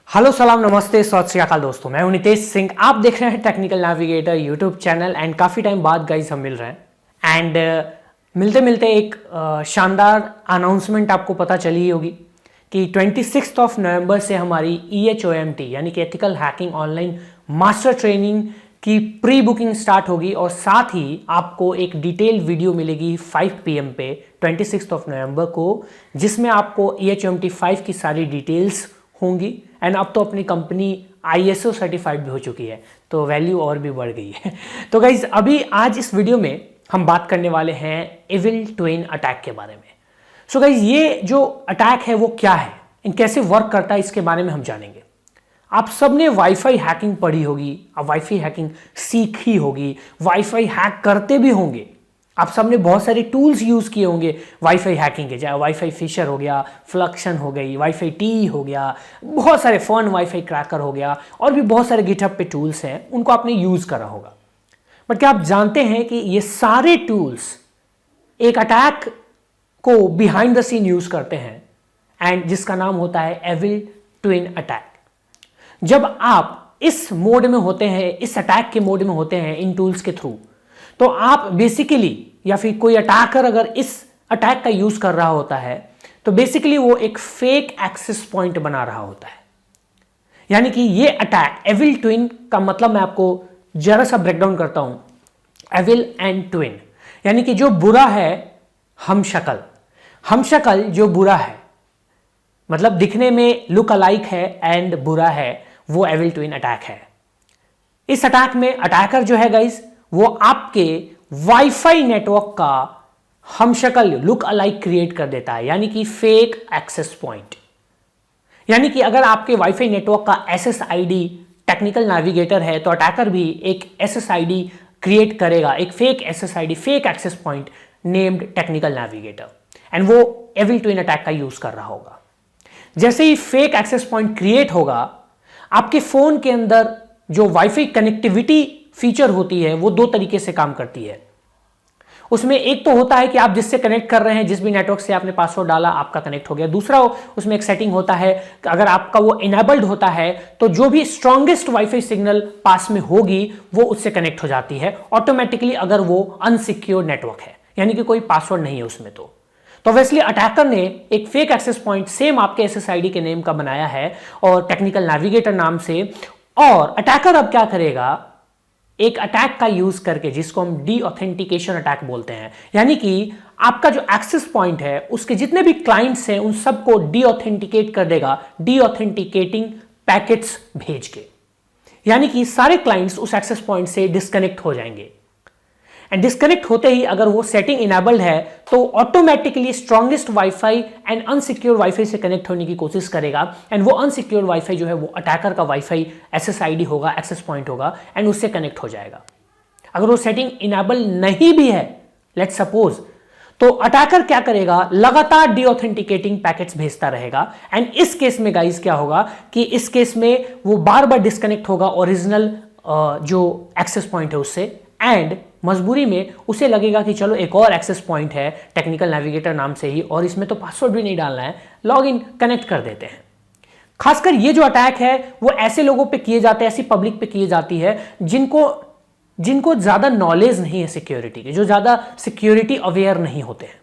Hello सलाम नमस्ते सत श्री अकाल दोस्तों, मैं हूं नितेश सिंह। आप देख रहे हैं technical navigator YouTube channel and काफ़ी टाइम बाद गाइस हम मिल रहे हैं एंड मिलते मिलते एक शानदार अनाउंसमेंट आपको पता चली ही होगी कि 26 नवंबर से हमारी EHOMT यानी कि ethical hacking online master training की प्री बुकिंग स्टार्ट होगी और साथ ही आपको एक डिटेल वीडियो मिलेगी 5 PM पे 26 नवंबर को, जिसमें आपको EHOMT 5 की सारी डिटेल्स होंगी एंड अब तो अपनी कंपनी ISO सर्टिफाइड भी हो चुकी है तो वैल्यू और भी बढ़ गई है। तो गाइज अभी आज इस वीडियो में हम बात करने वाले हैं एविल ट्विन अटैक के बारे में। सो गाइज ये जो अटैक है वो क्या है, इन कैसे वर्क करता है, इसके बारे में हम जानेंगे। आप सबने वाईफाई हैकिंग पढ़ी होगी, आप वाईफाई हैकिंग सीखी होगी, वाईफाई हैक करते भी होंगे। आप सबने बहुत सारे टूल्स यूज़ किए होंगे वाईफाई हैकिंग के, चाहे वाईफाई फिशर हो गया, फ्लक्शन हो गई, वाईफाई टी हो गया, बहुत सारे फन वाईफाई क्रैकर हो गया और भी बहुत सारे गिटहब पे टूल्स हैं, उनको आपने यूज़ करा होगा। बट क्या आप जानते हैं कि ये सारे टूल्स एक अटैक को बिहाइंड द सीन यूज़ करते हैं एंड जिसका नाम होता है एविल ट्विन अटैक। जब आप इस मोड में होते हैं, इस अटैक के मोड में होते हैं इन टूल्स के थ्रू, तो आप बेसिकली या फिर कोई अटैकर अगर इस अटैक का यूज कर रहा होता है तो बेसिकली वो एक फेक एक्सेस पॉइंट बना रहा होता है। यानी कि ये अटैक एविल ट्विन का मतलब मैं आपको जरा सा ब्रेकडाउन करता हूं। एविल एंड ट्विन यानी कि जो बुरा है हमशक्ल जो बुरा है, मतलब दिखने में लुक अलाइक है एंड बुरा है, वो एविल ट्विन अटैक है। इस अटैक में अटैकर जो है गाइस वो आपके वाईफाई नेटवर्क का हमशक्ल लुक अलाइक क्रिएट कर देता है, यानी कि फेक एक्सेस पॉइंट। यानी कि अगर आपके वाईफाई नेटवर्क का SSID टेक्निकल नेविगेटर है तो अटैकर भी एक SSID क्रिएट करेगा, एक fake SSID, fake access point named technical navigator, and वो एविल ट्विन अटैक का यूज कर रहा होगा। जैसे ही फेक एक्सेस पॉइंट क्रिएट होगा, आपके फोन के अंदर जो वाईफाई कनेक्टिविटी फीचर होती है वो दो तरीके से काम करती है। उसमें एक तो होता है कि आप जिससे कनेक्ट कर रहे हैं, जिस भी नेटवर्क से आपने पासवर्ड डाला आपका कनेक्ट हो गया। दूसरा उसमें एक सेटिंग होता है कि अगर आपका वो इनेबल्ड होता है तो जो भी स्ट्रॉन्गेस्ट वाईफाई सिग्नल पास में होगी वो उससे कनेक्ट हो जाती है ऑटोमेटिकली, अगर वो अनसिक्योर नेटवर्क है, यानी कि कोई पासवर्ड नहीं है उसमें। तो ऑब्वियसली अटैकर ने एक फेक एक्सेस पॉइंट सेम आपके SSID के नेम का बनाया है और टेक्निकल नेविगेटर नाम से। और अटैकर अब क्या करेगा, एक अटैक का यूज करके, जिसको हम डीऑथेंटिकेशन अटैक बोलते हैं, यानी कि आपका जो एक्सेस पॉइंट है उसके जितने भी क्लाइंट्स हैं उन सबको डीऑथेंटिकेट कर देगा, डीऑथेंटिकेटिंग पैकेट्स भेज के। यानी कि सारे क्लाइंट्स उस एक्सेस पॉइंट से डिस्कनेक्ट हो जाएंगे एंड डिस्कनेक्ट होते ही अगर वो सेटिंग इनेबल्ड है तो automatically strongest wifi and unsecure wifi से कनेक्ट होने की कोशिश करेगा एंड वो अनसिक्योर वाईफाई जो है वो अटैकर का वाईफाई SSID होगा, एक्सेस पॉइंट होगा एंड उससे कनेक्ट हो जाएगा। अगर वो सेटिंग इनेबल नहीं भी है, लेट्स सपोज, तो अटैकर क्या करेगा, लगातार डीऑथेंटिकेटिंग पैकेट्स भेजता रहेगा एंड इस केस में गाइस क्या होगा कि इस केस में वो बार बार डिस्कनेक्ट होगा ओरिजिनल जो एक्सेस पॉइंट है उससे, एंड मजबूरी में उसे लगेगा कि चलो एक और एक्सेस पॉइंट है टेक्निकल नेविगेटर नाम से ही और इसमें तो पासवर्ड भी नहीं डालना है, लॉग इन कनेक्ट कर देते हैं। खासकर ये जो अटैक है वो ऐसे लोगों पे किए जाते हैं, ऐसी पब्लिक पे किए जाती है जिनको ज्यादा नॉलेज नहीं है सिक्योरिटी की, जो ज्यादा सिक्योरिटी अवेयर नहीं होते हैं।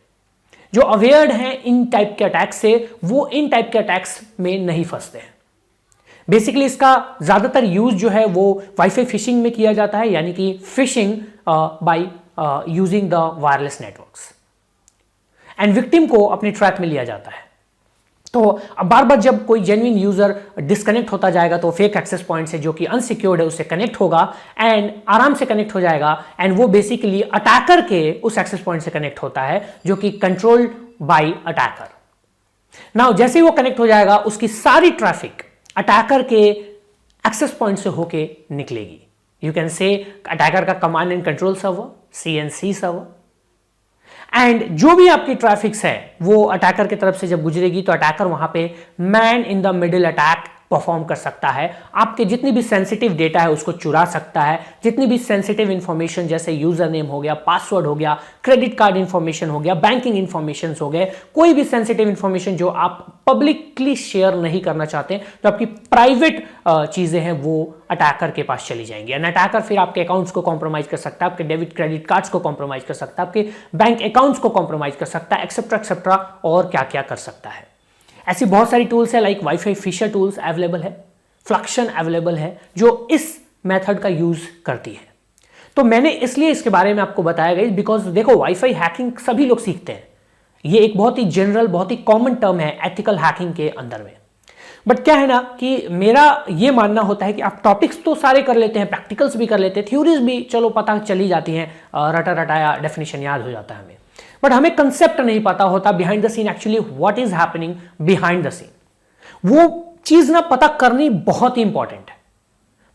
जो अवेयर्ड हैं इन टाइप के अटैक से, वो इन टाइप के अटैक्स में नहीं फंसते हैं। बेसिकली इसका ज्यादातर यूज जो है वो वाईफाई फिशिंग में किया जाता है, यानी कि fishing by using the wireless networks, and victim को अपने ट्रैप में लिया जाता है। तो अब बार बार जब कोई जेन्युइन यूजर डिस्कनेक्ट होता जाएगा तो फेक एक्सेस पॉइंट से जो कि अनसिक्योर्ड है उससे कनेक्ट होगा एंड आराम से कनेक्ट हो जाएगा एंड वो बेसिकली अटैकर के उस एक्सेस पॉइंट से कनेक्ट होता है जो कि कंट्रोल्ड बाय अटैकर। नाउ जैसे ही वो कनेक्ट हो जाएगा उसकी सारी ट्रैफिक अटैकर के एक्सेस पॉइंट से होके निकलेगी। यू कैन से अटैकर का command and control server, CNC server, and जो भी आपकी ट्रैफिक्स है वो अटैकर की तरफ से जब गुजरेगी तो अटैकर वहां पे man in the middle attack perform कर सकता है, आपके जितनी भी सेंसिटिव डेटा है उसको चुरा सकता है, जितनी भी सेंसिटिव इंफॉर्मेशन जैसे यूजर नेम हो गया, पासवर्ड हो गया, क्रेडिट कार्ड इंफॉर्मेशन हो गया, बैंकिंग इंफॉर्मेशन हो गए, कोई भी सेंसिटिव इंफॉर्मेशन जो आप पब्लिकली शेयर नहीं करना चाहते, तो आपकी प्राइवेट चीजें हैं वो अटैकर के पास चली जाएंगी। एंड अटैकर फिर आपके अकाउंट्स को कॉम्प्रोमाइज कर सकता है, आपके डेबिट क्रेडिट कार्ड्स को कॉम्प्रोमाइज कर सकता है, आपके बैंक अकाउंट्स को कॉम्प्रोमाइज कर सकता है, एक्सेट्रा एक्सेट्रा, और क्या क्या कर सकता है। ऐसी बहुत सारी टूल्स है, like wifi phisher tools available है, फ्लक्शन अवेलेबल है, जो इस मेथड का यूज करती है। तो मैंने इसलिए इसके बारे में आपको बताया गया बिकॉज देखो, वाईफाई हैकिंग सभी लोग सीखते हैं, ये एक बहुत ही जनरल, बहुत ही कॉमन टर्म है एथिकल हैकिंग के अंदर में। बट क्या है ना कि मेरा ये मानना होता है कि आप टॉपिक्स तो सारे कर लेते हैं, प्रैक्टिकल्स भी कर लेते हैं, थ्योरीज भी चलो पता चली जाती हैं, रटा रटाया डेफिनेशन याद हो जाता है हमें, बट हमें कंसेप्ट नहीं पता होता behind the scene, actually what is happening behind the scene. वो चीज ना पता करनी बहुत ही इंपॉर्टेंट है,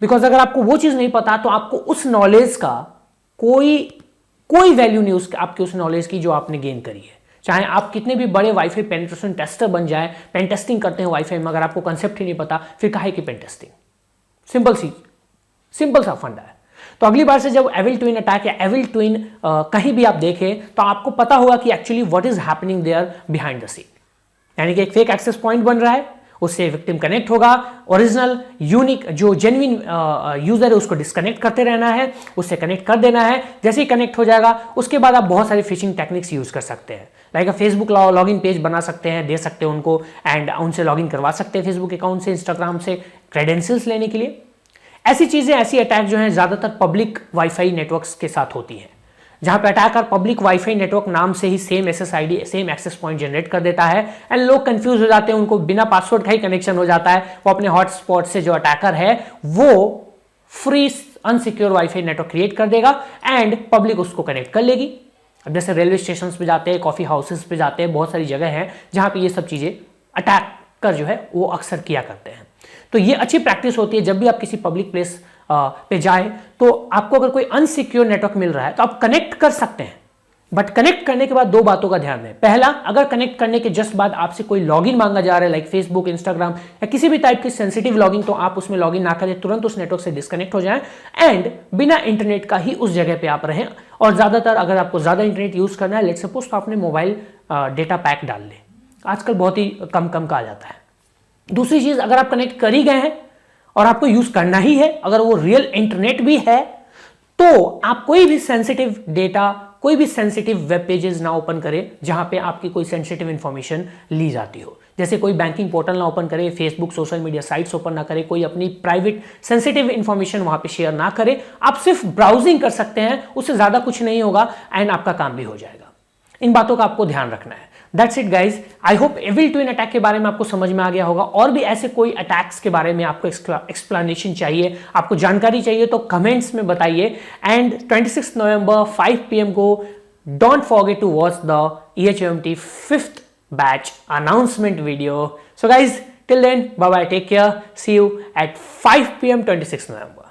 बिकॉज अगर आपको वो चीज नहीं पता तो आपको उस नॉलेज का कोई वैल्यू नहीं आपकी उस नॉलेज की जो आपने गेन करी है। चाहे आप कितने भी बड़े वाईफाई पेनिट्रेशन टेस्टर बन जाए, पेन टेस्टिंग करते हैं वाईफाई में, अगर आपको कंसेप्ट ही नहीं पता फिर काहे की पेन टेस्टिंग। सिंपल सा फंडा है। तो अगली बार से जब एविल ट्विन अटैक या एविल ट्विन कहीं भी आप देखें तो आपको पता होगा कि actually what is happening there behind the scene. यानी कि एक फेक एक्सेस पॉइंट बन रहा है, उससे विक्टिम कनेक्ट होगा, ओरिजिनल यूनिक जो जेन्युइन यूजर है उसको डिस्कनेक्ट करते रहना है, उससे कनेक्ट कर देना है। जैसे ही कनेक्ट हो जाएगा उसके बाद आप बहुत सारी फिशिंग टेक्निक्स यूज कर सकते हैं, लाइक फेसबुक लॉगिन पेज बना सकते हैं, दे सकते हैं उनको, एंड उनसे लॉगिन करवा सकते हैं फेसबुक अकाउंट से, इंस्टाग्राम से क्रेडेंशियल्स लेने के लिए। ऐसी चीजें, ऐसी अटैक जो है ज्यादातर पब्लिक वाईफाई नेटवर्क्स के साथ होती है, जहां पे अटैकर पब्लिक वाईफाई नेटवर्क नाम से ही same SSID, same access point generate कर देता है, एंड लोग कंफ्यूज हो जाते हैं, उनको बिना पासवर्ड का ही कनेक्शन हो जाता है। वो अपने हॉटस्पॉट से जो अटैकर है वो free unsecure wifi network create कर देगा एंड पब्लिक उसको कनेक्ट कर लेगी। अब जैसे रेलवे स्टेशन पे जाते हैं, कॉफी हाउसेस पे जाते हैं, बहुत सारी जगह है जहां पे ये सब चीजें अटैकर जो है वो अक्सर किया करते हैं। तो ये अच्छी प्रैक्टिस होती है, जब भी आप किसी पब्लिक प्लेस पे जाए तो आपको अगर कोई अनसिक्योर नेटवर्क मिल रहा है तो आप कनेक्ट कर सकते हैं, बट कनेक्ट करने के बाद दो बातों का ध्यान दें। पहला, अगर कनेक्ट करने के जस्ट बाद आपसे कोई लॉगिन मांगा जा रहा है, लाइक फेसबुक, इंस्टाग्राम या किसी भी टाइप की सेंसिटिव लॉगिन, तो आप उसमें लॉगिन ना करें, तुरंत उस नेटवर्क से डिस्कनेक्ट हो जाएं एंड बिना इंटरनेट का ही उस जगह पे आप रहें। और ज्यादातर अगर आपको ज्यादा इंटरनेट यूज करना है, लेट्स सपोज, तो आपने मोबाइल डेटा पैक डाल लें, आजकल बहुत ही कम का आ जाता है। दूसरी चीज, अगर आप कनेक्ट कर ही गए हैं और आपको यूज करना ही है, अगर वो रियल इंटरनेट भी है, तो आप कोई भी सेंसिटिव डेटा, कोई भी सेंसिटिव वेब पेजेस ना ओपन करें जहां पे आपकी कोई सेंसिटिव इंफॉर्मेशन ली जाती हो। जैसे कोई बैंकिंग पोर्टल ना ओपन करे, Facebook, social media sites open ना करे, कोई अपनी प्राइवेट सेंसिटिव इंफॉर्मेशन वहां पे शेयर ना करे। आप सिर्फ ब्राउजिंग कर सकते हैं, उससे ज्यादा कुछ नहीं होगा एंड आपका काम भी हो जाएगा। इन बातों का आपको ध्यान रखना है। That's it guys, I hope evil twin attack के बारे में आपको समझ में आ गया होगा। और भी ऐसे कोई अटैक्स के बारे में आपको एक्सप्लेनेशन चाहिए, आपको जानकारी चाहिए, तो कमेंट्स में बताइए। एंड 26 नवंबर 5 PM को don't forget to watch the EHOMT 5th batch announcement video. So guys, till then, bye bye, take care, see you at 5 PM 26 November.